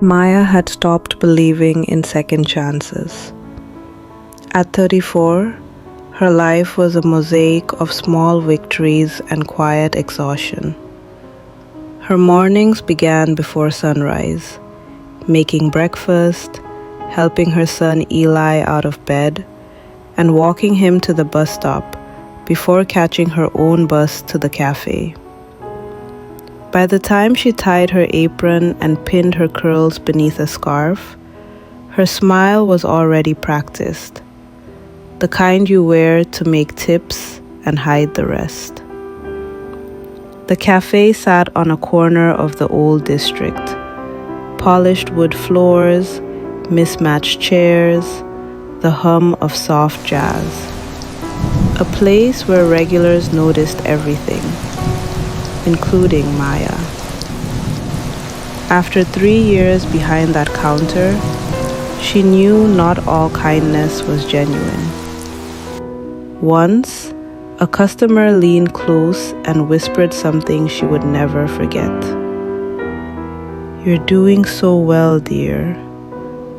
Maya had stopped believing in second chances. At 34, her life was a mosaic of small victories and quiet exhaustion. Her mornings began before sunrise, making breakfast, helping her son Eli out of bed, and walking him to the bus stop before catching her own bus to the cafe. By the time she tied her apron and pinned her curls beneath a scarf, her smile was already practiced, the kind you wear to make tips and hide the rest. The cafe sat on a corner of the old district. Polished wood floors, mismatched chairs, the hum of soft jazz. A place where regulars noticed everything, including Maya. After 3 years behind that counter, she knew not all kindness was genuine. Once, a customer leaned close and whispered something she would never forget. "You're doing so well, dear.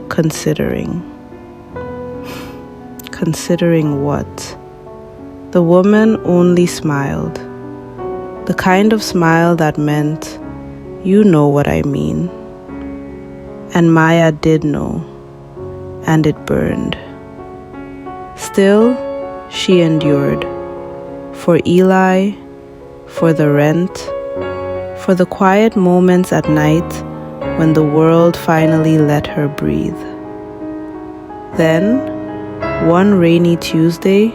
Considering." Considering what? The woman only smiled. The kind of smile that meant, "You know what I mean." And Maya did know, and it burned. Still, she endured. For Eli, for the rent, for the quiet moments at night when the world finally let her breathe. Then, one rainy Tuesday,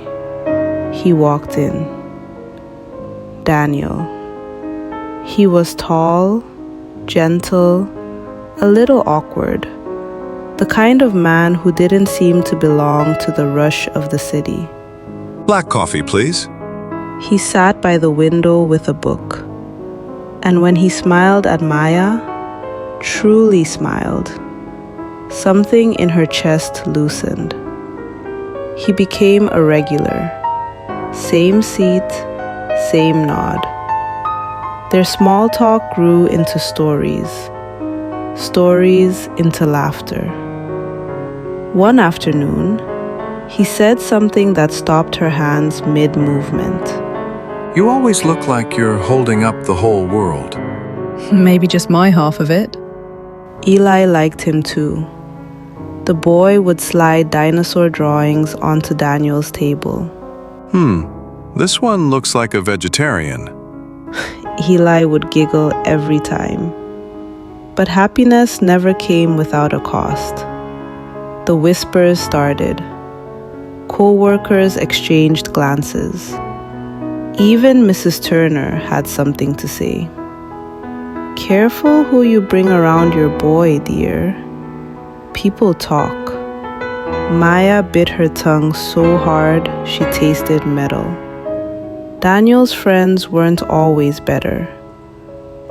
he walked in. Daniel. He was tall, gentle, a little awkward, the kind of man who didn't seem to belong to the rush of the city. Black coffee, please. He sat by the window with a book, and when he smiled at Maya, truly smiled, something in her chest loosened. He became a regular. Same seat, same nod. Their small talk grew into stories, stories into laughter. One afternoon, he said something that stopped her hands mid-movement. You always look like you're holding up the whole world. Maybe just my half of it. Eli liked him too. The boy would slide dinosaur drawings onto Daniel's table. This one looks like a vegetarian. Eli would giggle every time. But happiness never came without a cost. The whispers started. Co-workers exchanged glances. Even Mrs. Turner had something to say. "Careful who you bring around your boy, dear. People talk." Maya bit her tongue so hard she tasted metal. Daniel's friends weren't always better.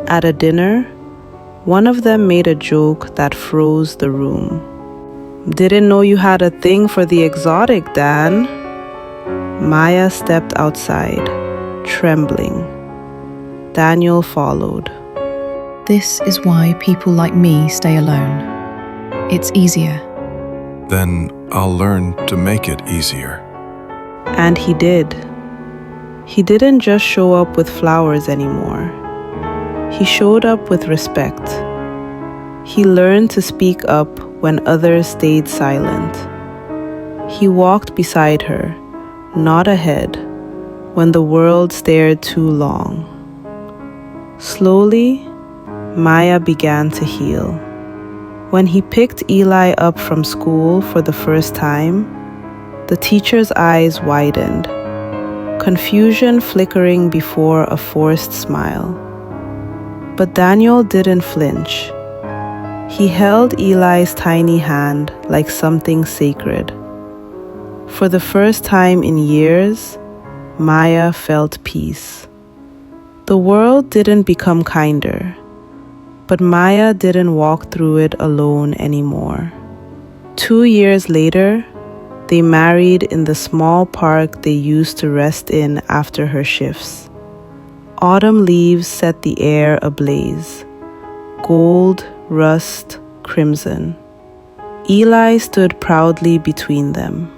At a dinner, one of them made a joke that froze the room. "Didn't know you had a thing for the exotic, Dan." Maya stepped outside, trembling. Daniel followed. This is why people like me stay alone. It's easier. Then I'll learn to make it easier. And he did. He didn't just show up with flowers anymore. He showed up with respect. He learned to speak up when others stayed silent. He walked beside her, not ahead, when the world stared too long. Slowly, Maya began to heal. When he picked Eli up from school for the first time, the teacher's eyes widened, confusion flickering before a forced smile. But Daniel didn't flinch. He held Eli's tiny hand like something sacred. For the first time in years, Maya felt peace. The world didn't become kinder, but Maya didn't walk through it alone anymore. 2 years later, they married in the small park they used to rest in after her shifts. Autumn leaves set the air ablaze. Gold, rust, crimson. Eli stood proudly between them.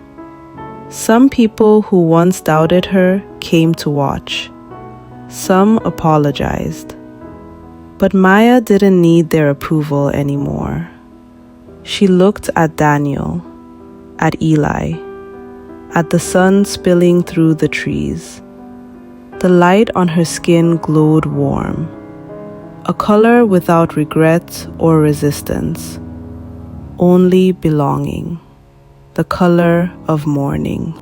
Some people who once doubted her came to watch. Some apologized. But Maya didn't need their approval anymore. She looked at Daniel, at Eli, at the sun spilling through the trees. The light on her skin glowed warm, a color without regret or resistance, only belonging, the color of morning.